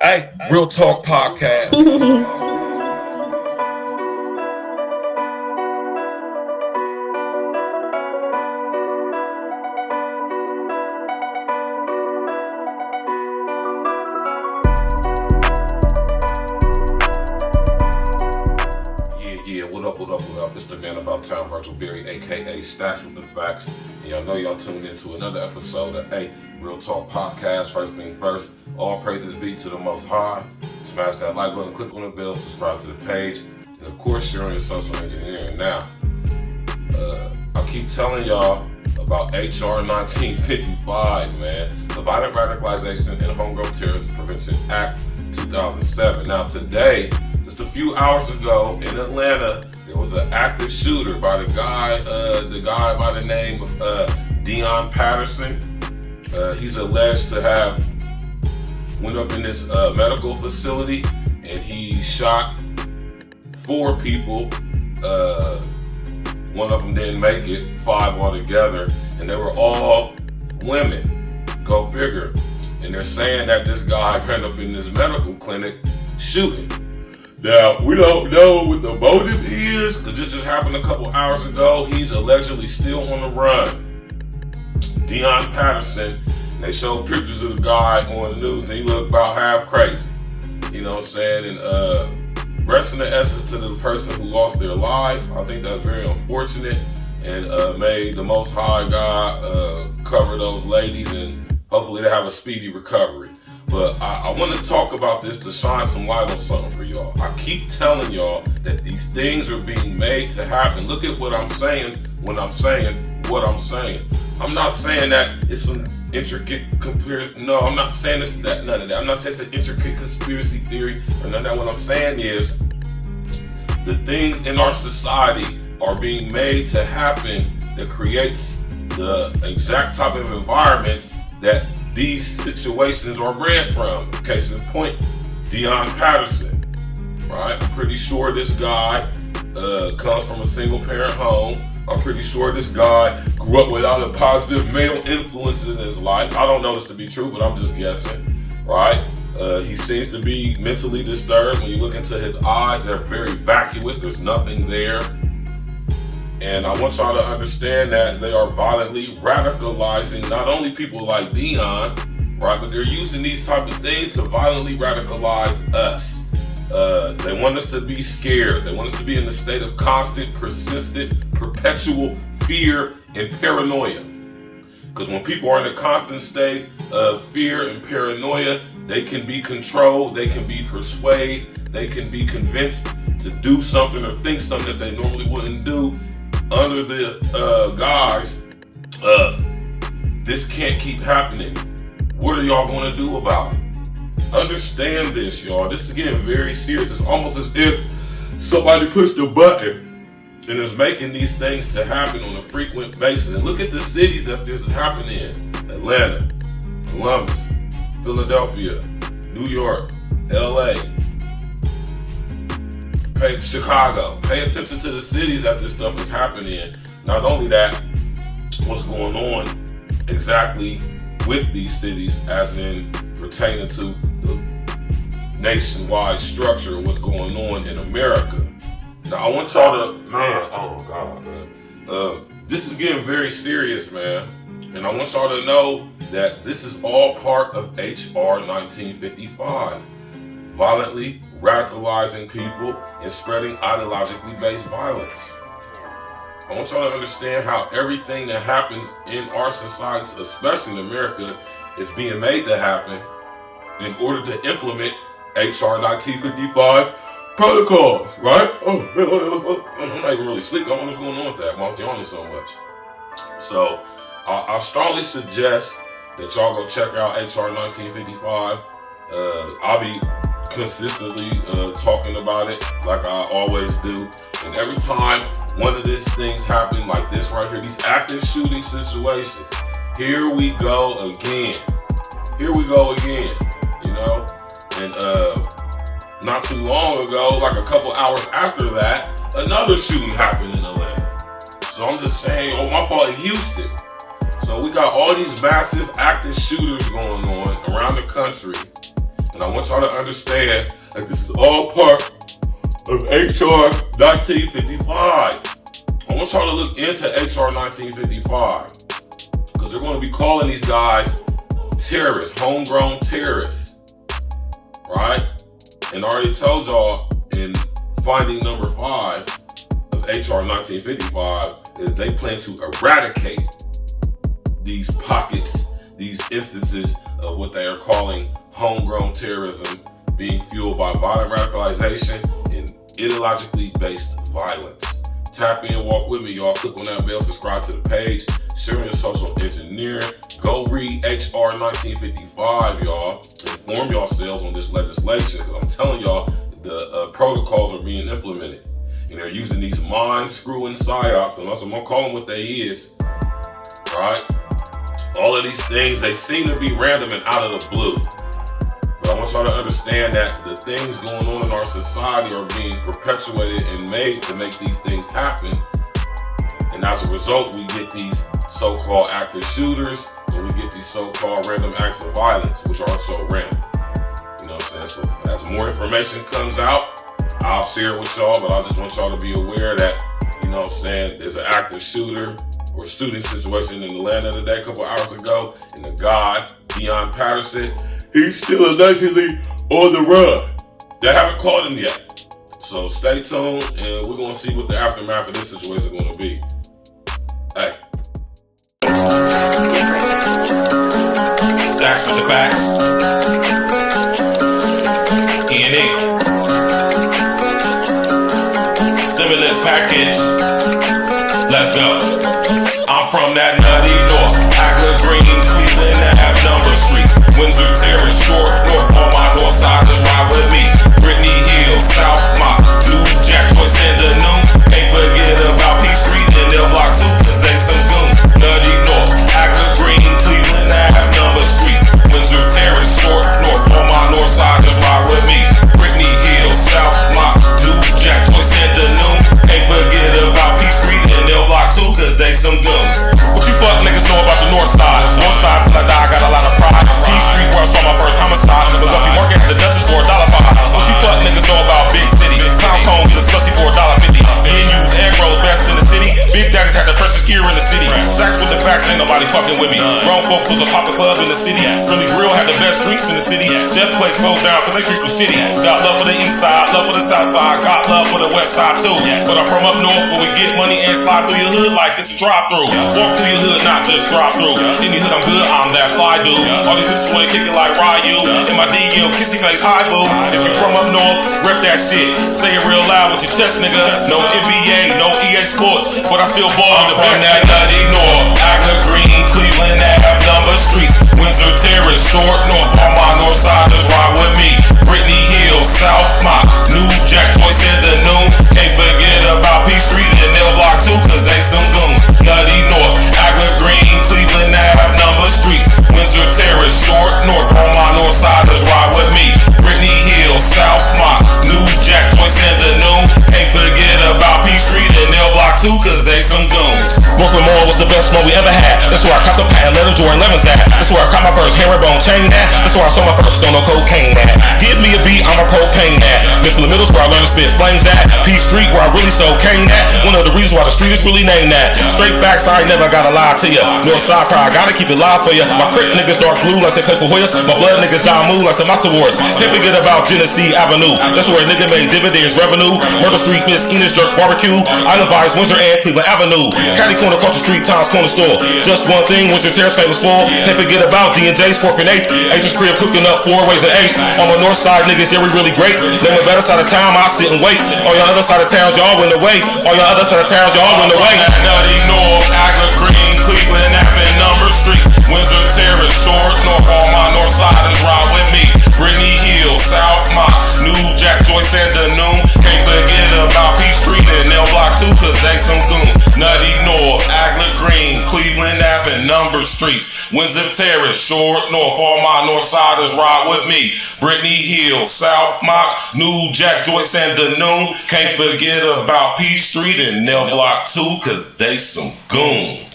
Hey, Real Talk Podcast. What up? It's the man about town, Virgil, aka Stacks with the Facts. And y'all know y'all tuned into another episode of Real Talk Podcast. First thing first, all praises be to the Most High. Smash that like button, click on the bell, subscribe to the page, and of course, share on your social engineering. Now, I keep telling y'all about HR 1955, man, the Violent Radicalization and Homegrown Terrorist Prevention Act 2007. Now, today, just a few hours ago in Atlanta, there was an active shooter by the guy by the name of Deon Patterson. He's alleged to have went up in this medical facility and he shot 4 people. One of them didn't make it, 5 altogether, and they were all women. Go figure. And they're saying that this guy ran up in this medical clinic shooting. Now, we don't know what the motive is, because this just happened a couple hours ago. He's allegedly still on the run. Deon Patterson, they showed pictures of the guy on the news, and he looked about half crazy. You know what I'm saying? And rest in the essence to the person who lost their life. I think that's very unfortunate, and may the Most High God cover those ladies, and hopefully they have a speedy recovery. But I want to talk about this to shine some light on something for y'all. I keep telling y'all that these things are being made to happen. Look at what I'm saying when I'm saying what I'm saying. I'm not saying that it's some intricate conspiracy. No, I'm not saying it's that, none of that. I'm not saying it's an intricate conspiracy theory or none of that. What I'm saying is the things in our society are being made to happen that creates the exact type of environments that these situations are bred from. Case in point, Deon Patterson, right? I'm pretty sure this guy comes from a single parent home. I'm pretty sure this guy grew up without a positive male influence in his life. I don't know this to be true, but I'm just guessing, right? He seems to be mentally disturbed. When you look into his eyes, they're very vacuous. There's nothing there. And I want y'all to understand that they are violently radicalizing not only people like Deon, right, but they're using these type of things to violently radicalize us. They want us to be scared. They want us to be in the state of constant, persistent, perpetual fear and paranoia. Because when people are in a constant state of fear and paranoia, they can be controlled, they can be persuaded, they can be convinced to do something or think something that they normally wouldn't do, under the guise of this can't keep happening. What are y'all going to do about it? Understand this, y'all. This is getting very serious. It's almost as if somebody pushed a button and is making these things to happen on a frequent basis. And look at the cities that this is happening in: Atlanta, Columbus, Philadelphia, New York, LA, Chicago. Pay attention to the cities that this stuff is happening in. Not only that, what's going on exactly with these cities, as in pertaining to the nationwide structure of what's going on in America. Now, I want y'all to, this is getting very serious, man. And I want y'all to know that this is all part of HR 1955. Violently radicalizing people and spreading ideologically based violence. I want y'all to understand how everything that happens in our society, especially in America, is being made to happen in order to implement HR 1955 protocols, right? I'm not even really sleeping. I don't know what's going on with that. Why was yawning so much? So I strongly suggest that y'all go check out HR 1955. I'll be consistently talking about it like I always do, and every time one of these things happen like this right here, these active shooting situations, here we go again, you know. And not too long ago, like a couple hours after that, another shooting happened in Atlanta. So I'm just saying, oh, my fault, in Houston. So we got all these massive active shooters going on around the country. And I want y'all to understand that this is all part of HR 1955. I want y'all to look into HR 1955 because they're going to be calling these guys terrorists, homegrown terrorists, right? And I already told y'all in finding number 5 of HR 1955 is they plan to eradicate these pockets, these instances of what they are calling homegrown terrorism being fueled by violent radicalization and ideologically based violence. Tap in, walk with me, y'all. Click on that bell, subscribe to the page, share your social engineering. Go read HR 1955, y'all. Inform yourselves on this legislation, because I'm telling y'all, the protocols are being implemented. And they're using these mind-screwing psyops, and that's what I'm calling what they is, right? All of these things, they seem to be random and out of the blue. But I want y'all to understand that the things going on in our society are being perpetuated and made to make these things happen. And as a result, we get these so-called active shooters, and we get these so-called random acts of violence, which are so random. You know what I'm saying? So as more information comes out, I'll share it with y'all, but I just want y'all to be aware that, you know what I'm saying, there's an active shooter or shooting situation in Atlanta today, a couple hours ago, and the guy, Deion Patterson, he's still allegedly on the run. They haven't caught him yet. So stay tuned, and we're going to see what the aftermath of this situation is going to be. Hey. Stacks with the facts. E&E. Stimulus package. Let's go. I'm from that nutty north. Agla Green, Cleveland, and have number streets. Windsor Terrace, Short North. On my north side, just ride with me. Brittany Hill, South Mott, New Jack, Joyce, and the Noon. Can't forget about P Street and L Block 2, cause they some goons. Nutty North, Agla Green, Cleveland, and have number streets. Windsor Terrace, Short North. On my north side, just ride with me. Brittany Hill, South Mott, New Jack, Joyce, and the Noon. Can't forget about P Street and L Block 2, cause they some goons. What you fuck niggas know about the north side? North side till I die, got a lot of pride. P Street where I saw my first homicide. But Guffey Market had the Duchess for $1.05. What you fuck niggas know about Big City? Town Cone get a slushy for $1.50. Menus, egg rolls, best in the city. Big Daddies had the freshest gear in the city. Stacks with the facts, ain't nobody fucking with me. Grown folks was a poppin' club in the city. Philly Grill had the best drinks in the city. Chef place closed down cause they drinks was shitty. Got love for the east side, love for the south side. Got love for the west side too. But I'm from up north where we get money and slide through your hood like it's a drive-through. Walk through your hood, not just drive through. Any hood I'm good, I'm that fly dude. All these bitches wanna kick it like Ryu. In my DM, kissy face, hi boo. If you from up north, rep that shit. Say it real loud with your chest, nigga. No NBA, no EA Sports, but I still ball in the best. That nutty north, Agla Green, Cleveland, and have number streets. Windsor Terrace, Short North. On my north side, just ride with me. Brittany Hill, South Mott, New Jack, Joyce, and the Noon. Can't forget about P Street and L Block 2, cause they some goons. Nutty North, Agla Green, Cleveland, and have number streets. Windsor Terrace, Short North. On my north side, just ride with me. Brittany Hill, South Mott, New Jack, Joyce, and the Noon. Can't forget about P Street and L Block 2, cause they some goons. Brooklyn Mall was the best one we ever had. That's where I caught the patent leather Jordan 11s at. That's where I caught my first herringbone chain at. That's where I saw my first stone of cocaine at. Give me a beat, I'm a propane at. Mifflin Middle's where I learned to spit flames at. P Street where I really sold cane at. One of the reasons why the street is really named that. Straight facts, I ain't never gotta lie to ya. North side pride, gotta keep it live for ya. My Crip niggas dark blue like they play for Hoyas. My blood niggas die move like the Massa Wars. Can't forget about Genesee Avenue. That's where a nigga made dividends revenue. Murder Street, Miss Enos Jerk Barbecue. Island Vibes, Windsor and Cleveland Avenue. Caddy Corner, Culture Street, Times Corner Store. Just one thing, Windsor Terrace famous for. Can't forget about D&J's 4th and 8th. Agent's crib cooking up 4 ways and 8s. On the north side, niggas, yeah, we really great. Name a better side of town, I sit and wait. All y'all other side of towns, y'all win the way. All y'all other side of towns, y'all win the way. Nutty North, Agla Green, Cleveland, having number streets. Windsor Terrace, Short North. On my north side is ride with me. Brittany Hill, South Mott, New Jack, Joyce, and the Noon. Can't forget about P Street and L Block 2, cause they some goons. Nutty North, Agla Green, Cleveland, having number streets. Windsor Terrace, Short North. On my north side is ride with me. Brittany Hill, South Mott, New Jack, Joyce, and the Noon. Can't forget about P Street and L Block 2, cause they some goons.